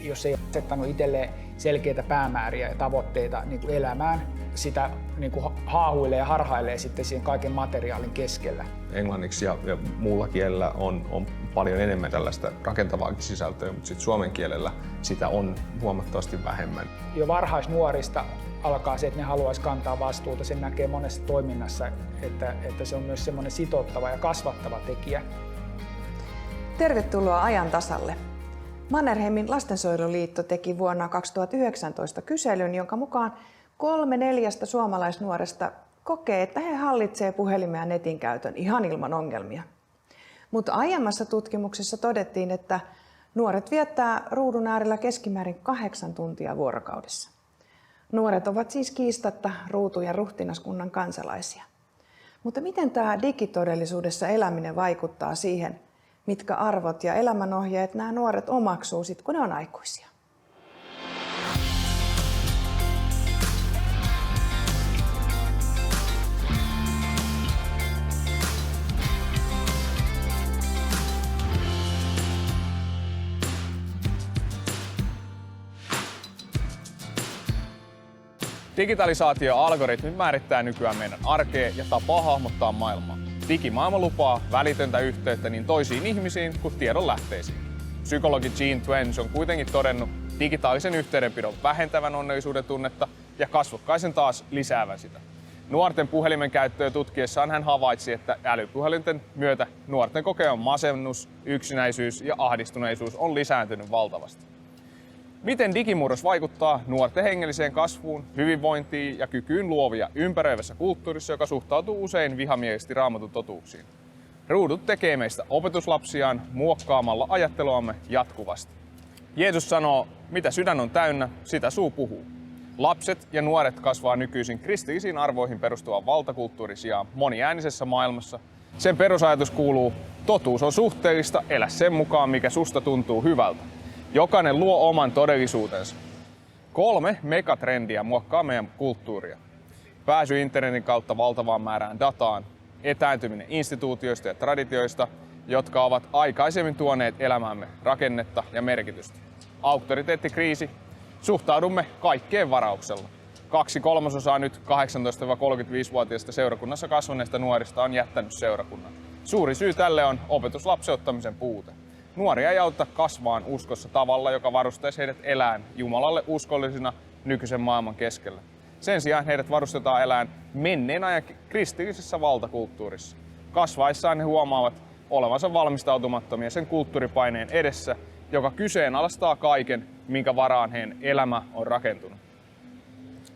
jos ei asettanut itselleen selkeitä päämääriä ja tavoitteita niin kuin elämään, sitä niin kuin haahuilee ja harhailee sitten siihen kaiken materiaalin keskellä. Englanniksi ja muulla kielellä on paljon enemmän tällaista rakentavaakin sisältöä, mutta sitten suomen kielellä sitä on huomattavasti vähemmän. Jo varhaisnuorista alkaa se, että ne haluaisi kantaa vastuuta. Sen näkee monessa toiminnassa, että se on myös semmoinen sitouttava ja kasvattava tekijä. Tervetuloa ajan tasalle. Mannerheimin lastensuojeluliitto teki vuonna 2019 kyselyn, jonka mukaan 3/4 suomalaisnuoresta kokee, että he hallitsevat puhelimen ja netin käytön ihan ilman ongelmia. Mutta aiemmassa tutkimuksessa todettiin, että nuoret viettää ruudun äärellä keskimäärin 8 tuntia vuorokaudessa. Nuoret ovat siis kiistatta ruutu- ja ruhtinaskunnan kansalaisia. Mutta miten tämä digitodellisuudessa eläminen vaikuttaa siihen, mitkä arvot ja elämänohjeet nämä nuoret omaksuu sit, kun ne on aikuisia? Digitalisaatio ja algoritmit määrittää nykyään meidän arkea ja tapaa hahmottaa maailmaa. Digimaailma lupaa välitöntä yhteyttä niin toisiin ihmisiin kuin tiedon lähteisiin. Psykologi Jean Twenge on kuitenkin todennut digitaalisen yhteydenpidon vähentävän onnellisuuden tunnetta ja kasvokkaisen taas lisäävän sitä. Nuorten puhelimen käyttöä tutkiessaan hän havaitsi, että älypuhelinten myötä nuorten kokema masennus, yksinäisyys ja ahdistuneisuus on lisääntynyt valtavasti. Miten digimurros vaikuttaa nuorten hengelliseen kasvuun, hyvinvointiin ja kykyyn luovia ympäröivässä kulttuurissa, joka suhtautuu usein vihamielisesti Raamatun totuuksiin? Ruudut tekee meistä opetuslapsiaan muokkaamalla ajatteluamme jatkuvasti. Jeesus sanoo, mitä sydän on täynnä, sitä suu puhuu. Lapset ja nuoret kasvaa nykyisin kristillisiin arvoihin perustuvan valtakulttuurin sijaan moniäänisessä maailmassa. Sen perusajatus kuuluu, totuus on suhteellista, elä sen mukaan, mikä susta tuntuu hyvältä. Jokainen luo oman todellisuutensa. 3 megatrendiä muokkaa meidän kulttuuria. Pääsy internetin kautta valtavaan määrään dataan, etääntyminen instituutioista ja traditioista, jotka ovat aikaisemmin tuoneet elämäämme rakennetta ja merkitystä. Auktoriteettikriisi. Suhtaudumme kaikkeen varauksella. 2/3 nyt 18-35-vuotiaista seurakunnassa kasvaneista nuorista on jättänyt seurakunnan. Suuri syy tälle on opetuslapseuttamisen puute. Nuoria ei auta kasvaan uskossa tavalla, joka varustaisi heidät elämään Jumalalle uskollisina nykyisen maailman keskellä. Sen sijaan heidät varustetaan elämään menneen ajan kristillisessä valtakulttuurissa. Kasvaessaan he huomaavat olevansa valmistautumattomia sen kulttuuripaineen edessä, joka kyseenalaistaa kaiken, minkä varaan heidän elämä on rakentunut.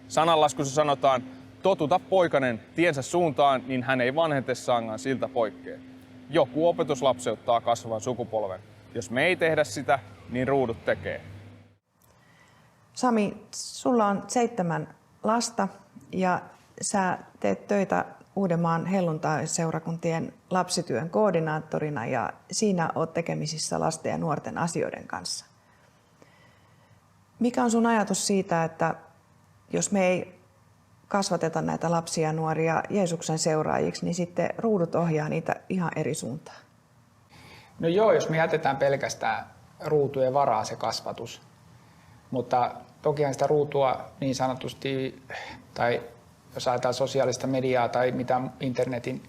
Sananlaskussa sanotaan, totuta poikanen tiensä suuntaan, niin hän ei vanhetessaankaan siltä poikkea. Joku opetus lapseuttaa kasvavan sukupolven. Jos me ei tehdä sitä, niin ruudut tekee. Sami, sulla on 7 lasta ja sä teet töitä Uudenmaan helluntaiseurakuntien lapsityön koordinaattorina ja siinä oot tekemisissä lasten ja nuorten asioiden kanssa. Mikä on sun ajatus siitä, että jos me ei kasvateta näitä lapsia ja nuoria Jeesuksen seuraajiksi, niin sitten ruudut ohjaa niitä ihan eri suuntaan? No joo, jos me jätetään pelkästään ruutujen varaa se kasvatus. Mutta tokihan sitä ruutua niin sanotusti, tai jos ajatellaan sosiaalista mediaa tai mitä internetin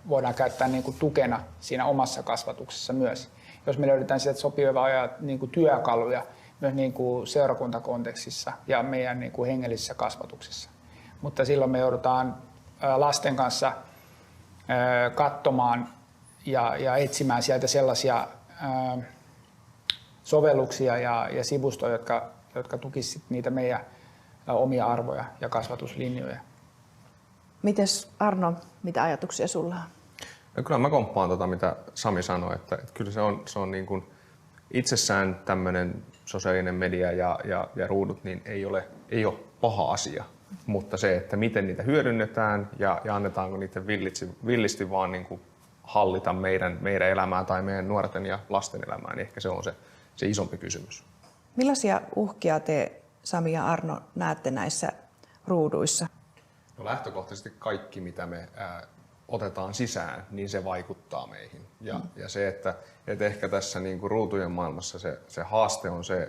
voidaan käyttää niin kuin tukena siinä omassa kasvatuksessa myös. Jos me löydetään sieltä sopivia niin kuin työkaluja myös niin kuin seurakuntakontekstissa ja meidän niin kuin hengellisessä kasvatuksessa. Mutta silloin me joudutaan lasten kanssa katsomaan ja etsimään sieltä sellaisia sovelluksia ja sivustoja, jotka tukisivat niitä meidän omia arvoja ja kasvatuslinjoja. Mites Arno, mitä ajatuksia sulla on? No kyllä mä komppaan mitä Sami sanoi, että kyllä se on niin kuin itsessään tämmöinen sosiaalinen media ja ruudut niin ei ole paha asia. Mutta se, että miten niitä hyödynnetään ja annetaanko niiden villisti vaan niin kuin hallita meidän elämää tai meidän nuorten ja lasten elämää, niin ehkä se on se isompi kysymys. Millaisia uhkia te, Sami ja Arno, näette näissä ruuduissa? No lähtökohtaisesti kaikki, mitä me otetaan sisään, niin se vaikuttaa meihin. Ja se, että ehkä tässä niin kuin ruutujen maailmassa se haaste on se,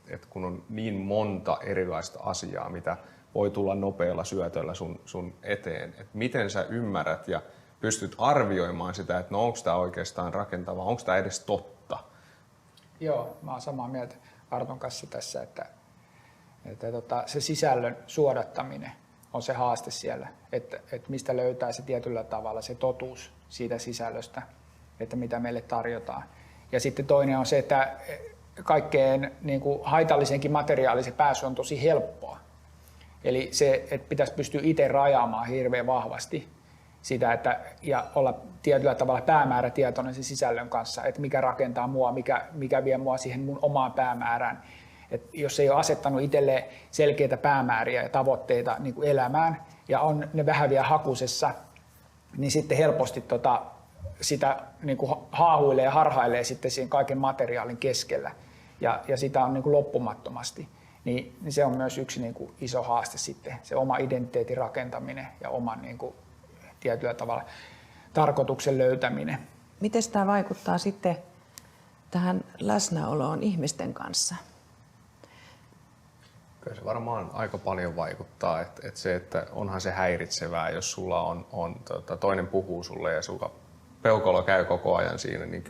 että kun on niin monta erilaista asiaa, mitä voi tulla nopealla syötöllä sun eteen, että miten sä ymmärrät ja pystyt arvioimaan sitä, että no onko tämä oikeastaan rakentavaa, onko tämä edes totta? Joo, mä oon samaa mieltä Arton kanssa tässä, että se sisällön suodattaminen on se haaste siellä, että mistä löytää se tietyllä tavalla se totuus siitä sisällöstä, että mitä meille tarjotaan. Ja sitten toinen on se, että kaikkeen niin kuin haitallisenkin materiaalisen pääsy on tosi helppoa. Eli se, että pitäisi pystyä itse rajaamaan hirveän vahvasti sitä, ja olla tietyllä tavalla päämäärätietoinen sen sisällön kanssa, että mikä rakentaa mua, mikä vie mua siihen mun omaan päämäärään. Et jos ei ole asettanut itselleen selkeitä päämääriä ja tavoitteita niin kuin elämään ja on ne vähän vielä hakusessa, niin sitten helposti sitä niin kuin haahuilee ja harhailee sitten siinä kaiken materiaalin keskellä ja sitä on niin kuin loppumattomasti. Niin se on myös yksi niin kuin iso haaste sitten, se oma identiteetin rakentaminen ja oman niin kuin tietyllä tavalla tarkoituksen löytäminen. Miten tämä vaikuttaa sitten tähän läsnäoloon ihmisten kanssa? Kyllä se varmaan aika paljon vaikuttaa, että se, että onhan se häiritsevää, jos sulla on toinen puhuu sulle ja sulla peukalo käy koko ajan siinä, niin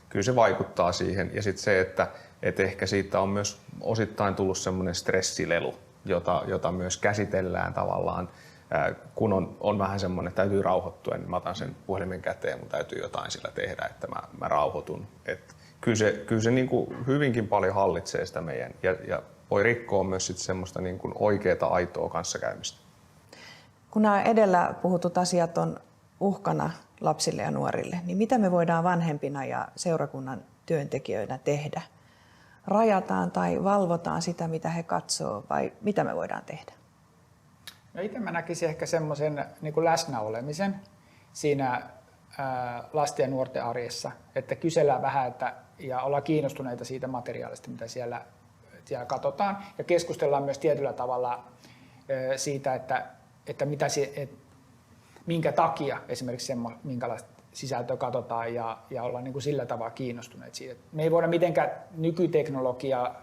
kyllä se vaikuttaa siihen. Ja sitten se, että ehkä siitä on myös osittain tullut semmoinen stressilelu, jota myös käsitellään tavallaan, kun on vähän semmoinen, että täytyy rauhoittua, niin mä otan sen puhelimen käteen ja mun täytyy jotain sillä tehdä, että mä rauhoitun. Et kyllä se niin kuin hyvinkin paljon hallitsee sitä meidän ja voi rikkoa myös sit semmoista niin kuin oikeaa, aitoa kanssakäymistä. Kun nämä edellä puhutut asiat on uhkana lapsille ja nuorille, niin mitä me voidaan vanhempina ja seurakunnan työntekijöinä tehdä? Rajataan tai valvotaan sitä, mitä he katsoo, vai mitä me voidaan tehdä? No itse mä näkisin ehkä semmoisen niin kuin läsnäolemisen siinä lasten ja nuorten arjessa, että kysellään vähän ja ollaan kiinnostuneita siitä materiaalista, mitä siellä katsotaan, ja keskustellaan myös tietyllä tavalla siitä, että minkä takia esimerkiksi minkälaista sisältöä katsotaan ja ollaan niin kuin sillä tavalla kiinnostuneet siitä. Me ei voida mitenkään nykyteknologiaa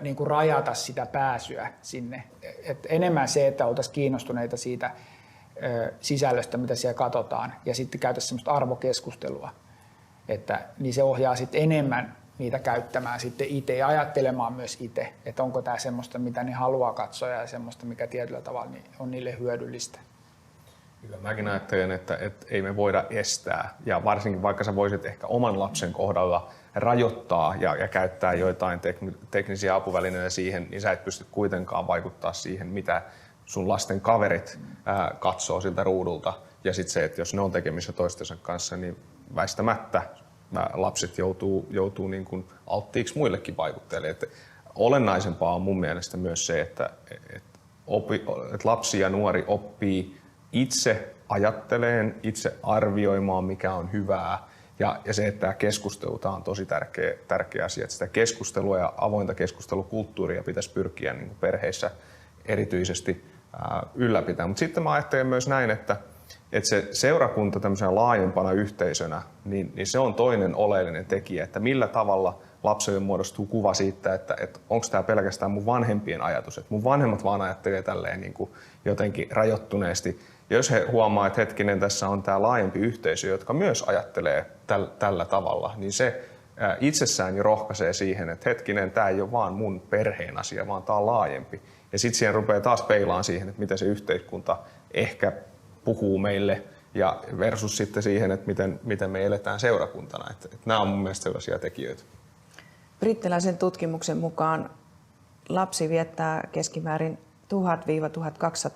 niin kuin rajata sitä pääsyä sinne. Et enemmän se, että oltaisiin kiinnostuneita siitä sisällöstä, mitä siellä katsotaan, ja sitten käytäisiin semmoista arvokeskustelua, niin se ohjaa sitten enemmän niitä käyttämään sitten itse ja ajattelemaan myös itse, että onko tämä semmoista, mitä ne haluaa katsoa ja semmoista, mikä tietyllä tavalla on niille hyödyllistä. Kyllä, mäkin ajattelen, että ei me voida estää, ja varsinkin vaikka sä voisit ehkä oman lapsen kohdalla rajoittaa ja käyttää joitain teknisiä apuvälineitä siihen, niin sä et pysty kuitenkaan vaikuttaa siihen, mitä sun lasten kaverit katsoo siltä ruudulta. Ja sitten se, että jos ne on tekemissä toistensa kanssa, niin väistämättä lapset joutuu niin kuin alttiiksi muillekin vaikutteille. Että olennaisempaa on mun mielestä myös se, että lapsi ja nuori oppii itse ajatteleen, itse arvioimaan, mikä on hyvää. Ja se, että tämä keskustelu, tämä on tosi tärkeä asia, että sitä keskustelua ja avointa keskustelukulttuuria pitäisi pyrkiä niin kuin perheissä erityisesti ylläpitää. Mutta sitten mä ajattelen myös näin, että se seurakunta tämmöisenä laajempana yhteisönä, niin se on toinen oleellinen tekijä, että millä tavalla lapselle muodostuu kuva siitä, että onko tämä pelkästään mun vanhempien ajatus, että mun vanhemmat vaan ajattelee tälleen niin kuin jotenkin rajoittuneesti. Ja jos he huomaa, että hetkinen, tässä on tämä laajempi yhteisö, jotka myös ajattelee tällä tavalla, niin se itsessään jo rohkaisee siihen, että hetkinen, tämä ei ole vaan mun perheen asia, vaan tämä on laajempi. Ja sitten siihen rupeaa taas peilaan siihen, että miten se yhteiskunta ehkä puhuu meille ja versus sitten siihen, että miten me eletään seurakuntana. Että nämä on mun mielestä sellaisia tekijöitä. Brittiläisen tutkimuksen mukaan lapsi viettää keskimäärin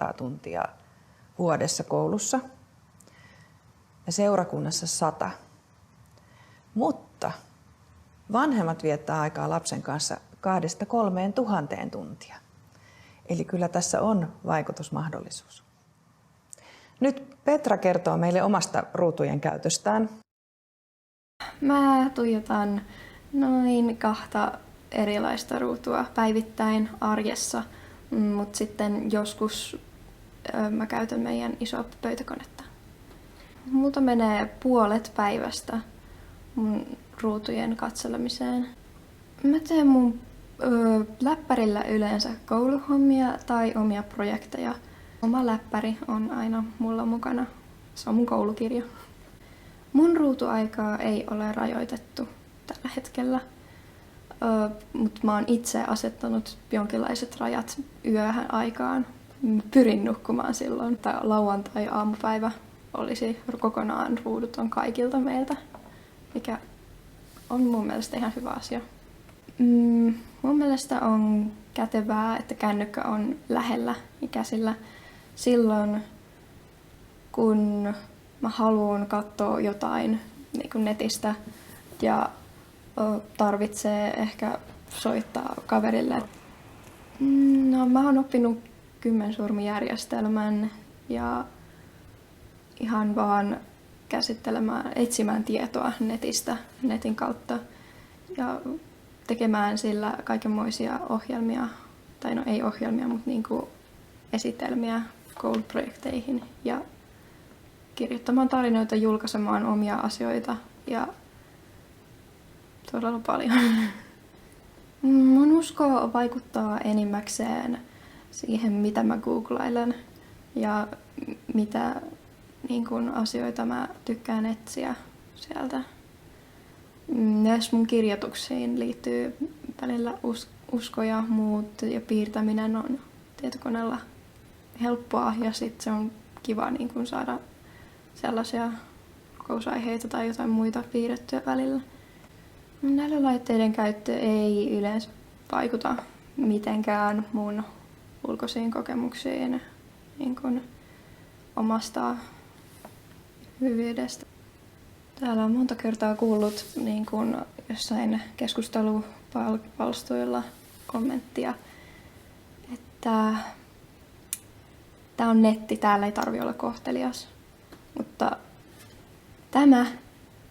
1000–1200 tuntia vuodessa koulussa ja seurakunnassa 100. Mutta vanhemmat viettää aikaa lapsen kanssa 2–3 tuhanteen tuntia. Eli kyllä tässä on vaikutusmahdollisuus. Nyt Petra kertoo meille omasta ruutujen käytöstään. Mä tuijotan noin 2 erilaista ruutua päivittäin arjessa, mutta sitten joskus mä käytän meidän isoa pöytäkonetta. Multa menee puolet päivästä mun ruutujen katselemiseen. Mä teen mun läppärillä yleensä kouluhommia tai omia projekteja. Oma läppäri on aina mulla mukana. Se on mun koulukirja. Mun ruutuaikaa ei ole rajoitettu tällä hetkellä, mutta mä oon itse asettanut jonkinlaiset rajat yöhön aikaan. Pyrin nukkumaan silloin. Lauantai-aamupäivä olisi kokonaan ruuduton kaikilta meiltä, mikä on mun mielestä ihan hyvä asia. Mun mielestä on kätevää, että kännykkä on lähellä ja käsillä silloin, kun mä haluan katsoa jotain niin kuin netistä ja tarvitsee ehkä soittaa kaverille. No, mä oon oppinut kymmensormijärjestelmän ja ihan vaan etsimään tietoa netistä, netin kautta ja tekemään sillä kaikenmoisia ohjelmia, tai no ei ohjelmia, mutta niinku esitelmiä kouluprojekteihin ja kirjoittamaan tarinoita, julkaisemaan omia asioita ja todella paljon. Mun usko vaikuttaa enimmäkseen siihen, mitä mä googlailen ja mitä niin kun, asioita mä tykkään etsiä sieltä. Myös mun kirjoituksiin liittyy välillä usko ja muut ja piirtäminen on tietokoneella helppoa ja sit se on kiva niin kun, saada sellaisia kokousaiheita tai jotain muita piirrettyä välillä. Näillä laitteiden käyttö ei yleensä vaikuta mitenkään mun ulkoisiin kokemuksiin niin kun omasta hyvyydestä. Täällä on monta kertaa kuullut niin kun jossain keskustelupalstoilla kommenttia, että tää on netti, täällä ei tarvitse olla kohtelias. Mutta tämä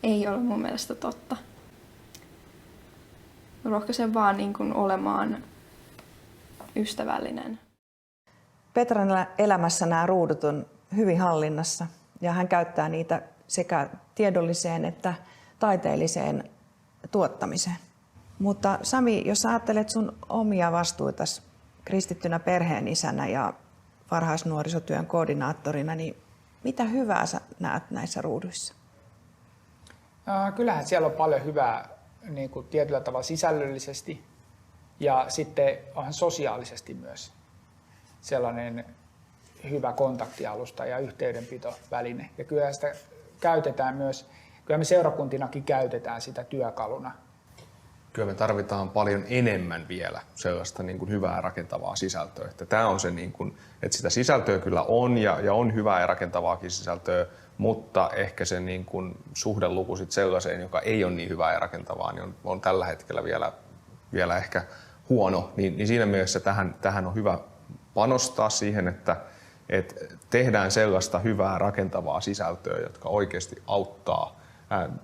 ei ole mun mielestä totta. Rohkaisen vaan niin kuin olemaan ystävällinen. Petran elämässä nämä ruudut on hyvin hallinnassa ja hän käyttää niitä sekä tiedolliseen että taiteelliseen tuottamiseen. Mutta Sami, jos ajattelet sun omia vastuitasi kristittynä perheenisänä ja varhaisnuorisotyön koordinaattorina, niin mitä hyvää sä näet näissä ruuduissa? Kyllähän siellä on paljon hyvää niin kuin tietyllä tavalla sisällöllisesti ja sitten onhan sosiaalisesti myös sellainen hyvä kontaktialusta ja yhteydenpitoväline. Ja kyllä sitä käytetään myös, kyllä me seurakuntinakin käytetään sitä työkaluna. Kyllä me tarvitaan paljon enemmän vielä sellaista niin kuin hyvää rakentavaa sisältöä. Että tämä on se, niin kuin, että sitä sisältöä kyllä on ja on hyvää ja rakentavaakin sisältöä, mutta ehkä se niin kuin suhdeluku sit sellaiseen, joka ei ole niin hyvää ja rakentavaa, niin on tällä hetkellä vielä ehkä huono. Niin siinä mielessä tähän on hyvä panostaa siihen, että tehdään sellaista hyvää rakentavaa sisältöä, jotka oikeasti auttaa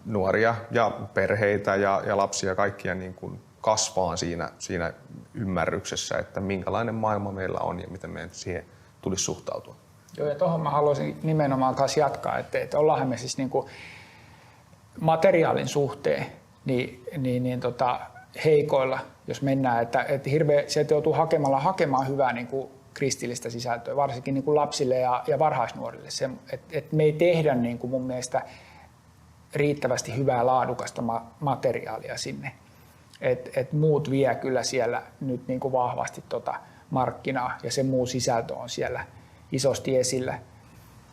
nuoria ja perheitä ja lapsia kaikkia niin kuin kasvaa siinä ymmärryksessä, että minkälainen maailma meillä on ja miten meidän siihen tulisi suhtautua. Joo, ja tuohon mä haluaisin nimenomaan kanssa jatkaa, että ollaanhan me siis niin kuin materiaalin suhteen heikoilla, jos mennään, että sieltä joutuu hakemaan hyvää niin kuin kristillistä sisältöä, varsinkin niin kuin lapsille ja varhaisnuorille. Että me ei tehdä niin kuin mun mielestä riittävästi hyvää laadukasta materiaalia sinne. Et muut vie kyllä siellä nyt niin kuin vahvasti markkinaa ja se muu sisältö on siellä isosti esillä.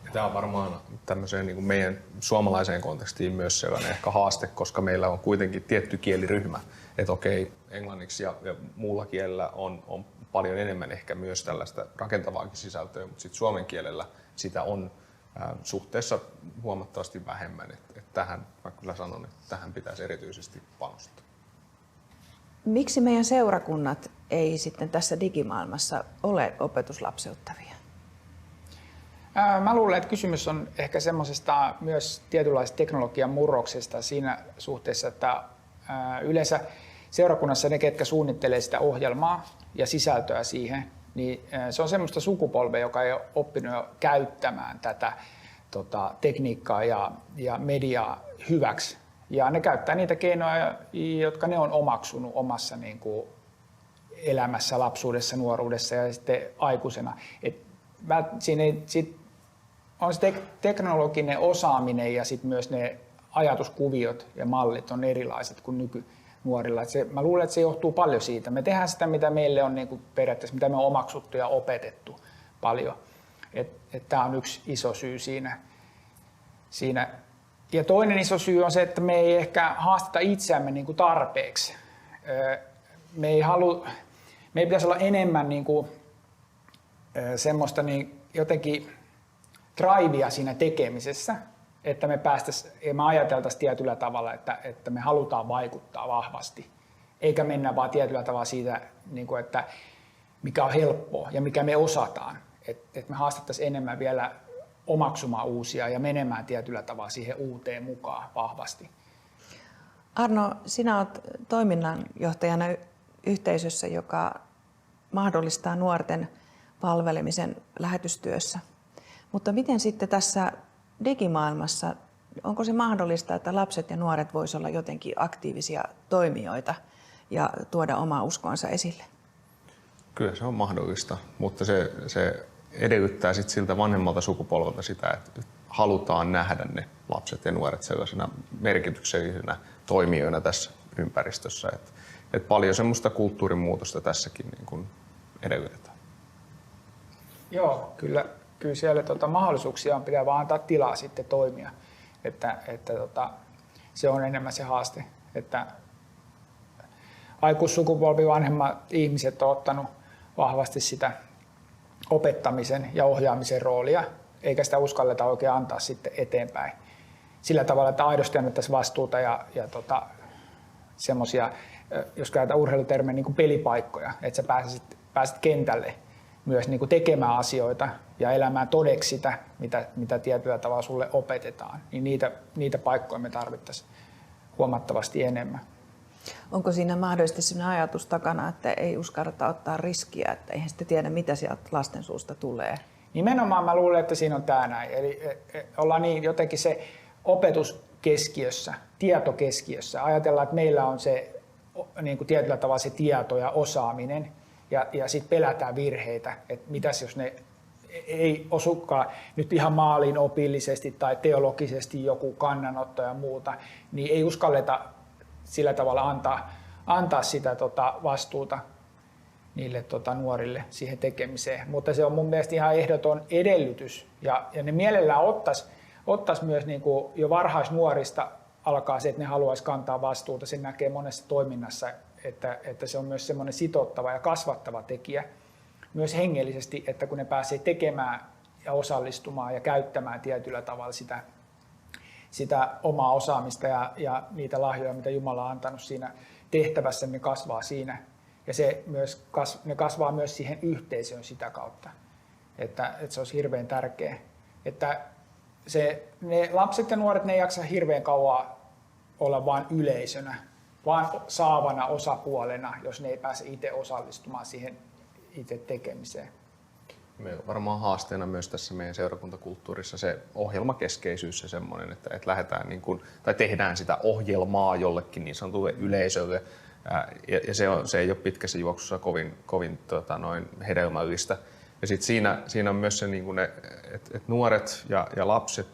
Ja tämä on varmaan tämmöiseen niin kuin meidän suomalaiseen kontekstiin myös sellainen ehkä haaste, koska meillä on kuitenkin tietty kieliryhmä. Että okei, englanniksi ja muulla kielellä on paljon enemmän ehkä myös tällaista rakentavaakin sisältöä, mutta sitten suomen kielellä sitä on suhteessa huomattavasti vähemmän. Et tähän mä kyllä sanon, että tähän pitäisi erityisesti panostaa. Miksi meidän seurakunnat ei sitten tässä digimaailmassa ole opetuslapseuttavia? Mä luulen, että kysymys on ehkä semmoisesta myös tietynlaisesta teknologian murroksesta siinä suhteessa, että yleensä seurakunnassa ne, ketkä suunnittelee sitä ohjelmaa ja sisältöä siihen, niin se on semmoista sukupolvea, joka ei ole oppinut jo käyttämään tätä tekniikkaa ja mediaa hyväksi. Ja ne käyttää niitä keinoja, jotka ne on omaksunut omassa niin kuin elämässä, lapsuudessa, nuoruudessa ja sitten aikuisena. On se teknologinen osaaminen ja sitten myös ne ajatuskuviot ja mallit on erilaiset kuin nykynuorilla. Mä luulen, että se johtuu paljon siitä. Me tehdään sitä, mitä meille on niin kuin periaatteessa, mitä me on omaksuttu ja opetettu paljon. Tämä on yksi iso syy siinä. Ja toinen iso syy on se, että me ei ehkä haasteta itseämme niin kuin tarpeeksi. Me ei pitäisi olla enemmän niin kuin semmoista niin jotenkin drivea siinä tekemisessä, että me ajateltaisiin tietyllä tavalla, että me halutaan vaikuttaa vahvasti, eikä mennä vaan tietyllä tavalla siitä, niin kuin, että mikä on helppoa ja mikä me osataan. Että me haastettaisiin enemmän vielä omaksumaan uusia ja menemään tietyllä tavalla siihen uuteen mukaan vahvasti. Arno, sinä olet toiminnanjohtajana yhteisössä, joka mahdollistaa nuorten palvelemisen lähetystyössä. Mutta miten sitten tässä digimaailmassa, onko se mahdollista, että lapset ja nuoret voisivat olla jotenkin aktiivisia toimijoita ja tuoda omaa uskonsa esille? Kyllä se on mahdollista, mutta se edellyttää sit siltä vanhemmalta sukupolvelta sitä, että halutaan nähdä ne lapset ja nuoret sellaisena merkityksellisenä toimijoina tässä ympäristössä. Et paljon semmoista kulttuurimuutosta tässäkin niin kun edellytetään. Joo, kyllä siellä mahdollisuuksia on, pitää vaan antaa tilaa sitten toimia. Se on enemmän se haaste, että aikuissukupolvi, vanhemmat ihmiset on ottanut vahvasti sitä opettamisen ja ohjaamisen roolia, eikä sitä uskalleta oikein antaa sitten eteenpäin. Sillä tavalla, että aidosti annettaisiin vastuuta ja semmoisia, jos käytetään urheilutermejä, niin kuin pelipaikkoja, että sä pääset kentälle myös niin kuin tekemään asioita ja elämään todeksi sitä, mitä tietyllä tavalla sulle opetetaan. Niin niitä paikkoja me tarvittaisiin huomattavasti enemmän. Onko siinä mahdollisesti sellainen ajatus takana, että ei uskalleta ottaa riskiä, että eihän sitten tiedä, mitä sieltä lasten suusta tulee? Nimenomaan mä luulen, että siinä on tämä näin. Eli ollaan niin jotenkin se opetus keskiössä, tieto keskiössä. Ajatellaan, että meillä on se niin kuin tietyllä tavalla se tieto ja osaaminen ja sitten pelätään virheitä, että mitäs jos ne ei osukaan nyt ihan maaliin opillisesti tai teologisesti joku kannanotto ja muuta, niin ei uskalleta sillä tavalla antaa sitä vastuuta niille nuorille siihen tekemiseen. Mutta se on mun mielestä ihan ehdoton edellytys ja ne mielellään ottaisi myös niin kuin jo varhaisnuorista alkaa se, että ne haluaisi kantaa vastuuta. Sen näkee monessa toiminnassa, että se on myös semmoinen sitouttava ja kasvattava tekijä myös hengellisesti, että kun ne pääsee tekemään ja osallistumaan ja käyttämään tietyllä tavalla sitä omaa osaamista ja niitä lahjoja, mitä Jumala on antanut siinä tehtävässä, ne kasvaa siinä. Ja ne kasvaa myös siihen yhteisöön sitä kautta, että se olisi hirveän tärkeä. Että ne lapset ja nuoret, ne ei jaksa hirveän kauan olla vain yleisönä, vaan saavana osapuolena, jos ne ei pääse itse osallistumaan siihen itse tekemiseen. Meillä on varmaan haasteena myös tässä meidän seurakuntakulttuurissa se ohjelmakeskeisyys ja semmoinen, että lähdetään niin kuin, tai tehdään sitä ohjelmaa jollekin niin sanotulle yleisölle. Ja se ei ole pitkässä juoksussa kovin hedelmällistä. Ja sitten siinä on myös se, niin kuin että nuoret ja lapset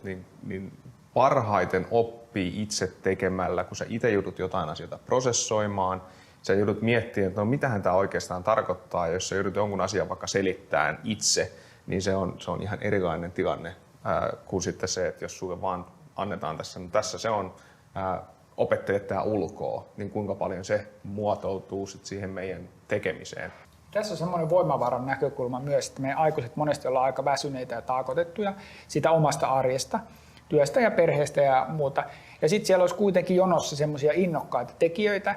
niin parhaiten oppii itse tekemällä, kun sä itse joudut jotain asioita prosessoimaan. Sä joudut miettimään, että no mitähän tämä oikeastaan tarkoittaa, jos sä joudut jonkun asian vaikka selittämään itse, niin se on ihan erilainen tilanne kuin sitten se, että jos sulle vaan annetaan tässä se on opettelet tää ulkoa, niin kuinka paljon se muotoutuu sit siihen meidän tekemiseen. Tässä on semmoinen voimavaran näkökulma myös, että meidän aikuiset monesti ollaan aika väsyneitä ja taakotettuja sitä omasta arjesta, työstä ja perheestä ja muuta. Ja sitten siellä olisi kuitenkin jonossa semmoisia innokkaita tekijöitä,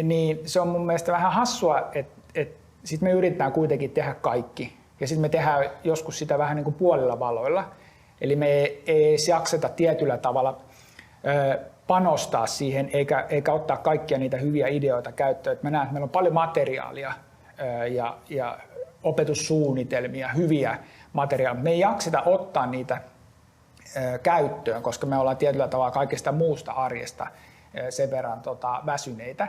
niin se on mun mielestä vähän hassua, että sitten me yritetään kuitenkin tehdä kaikki. Ja sitten me tehdään joskus sitä vähän niin kuin puolilla valoilla. Eli me ei jakseta tietyllä tavalla panostaa siihen eikä ottaa kaikkia niitä hyviä ideoita käyttöön. Mä näen, että meillä on paljon materiaalia ja opetussuunnitelmia, hyviä materiaaleja. Me ei jakseta ottaa niitä käyttöön, koska me ollaan tietyllä tavalla kaikesta muusta arjesta sen verran väsyneitä,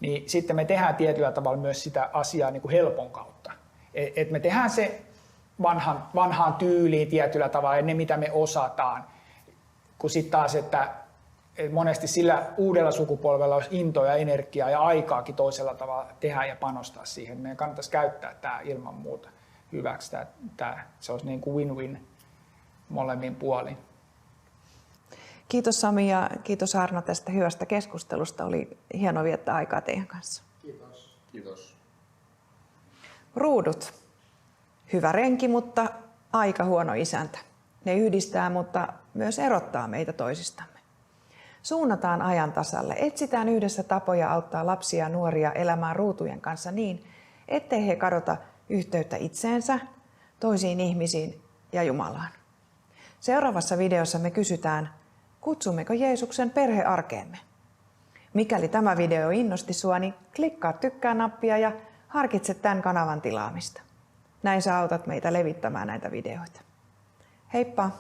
niin sitten me tehdään tietyllä tavalla myös sitä asiaa niin kuin helpon kautta. Et me tehdään se vanhaan tyyliin tietyllä tavalla ja ne mitä me osataan, kun sitten taas, että monesti sillä uudella sukupolvella olisi intoa ja energiaa ja aikaakin toisella tavalla tehdä ja panostaa siihen. Meidän kannattaisi käyttää tämä ilman muuta hyväksi. Se olisi niin kuin win-win molemmin puolin. Kiitos Sami ja kiitos Arno tästä hyvästä keskustelusta. Oli hieno viettää aikaa teidän kanssa. Kiitos. Kiitos. Ruudut. Hyvä renki, mutta aika huono isäntä. Ne yhdistää, mutta myös erottaa meitä toisistamme. Suunnataan ajan tasalle. Etsitään yhdessä tapoja auttaa lapsia ja nuoria elämään ruutujen kanssa niin, ettei he kadota yhteyttä itseensä, toisiin ihmisiin ja Jumalaan. Seuraavassa videossa me kysytään, kutsummeko Jeesuksen perhearkeemme? Mikäli tämä video innosti sua, niin klikkaa tykkää-nappia ja harkitse tämän kanavan tilaamista. Näin sä autat meitä levittämään näitä videoita. Heippa!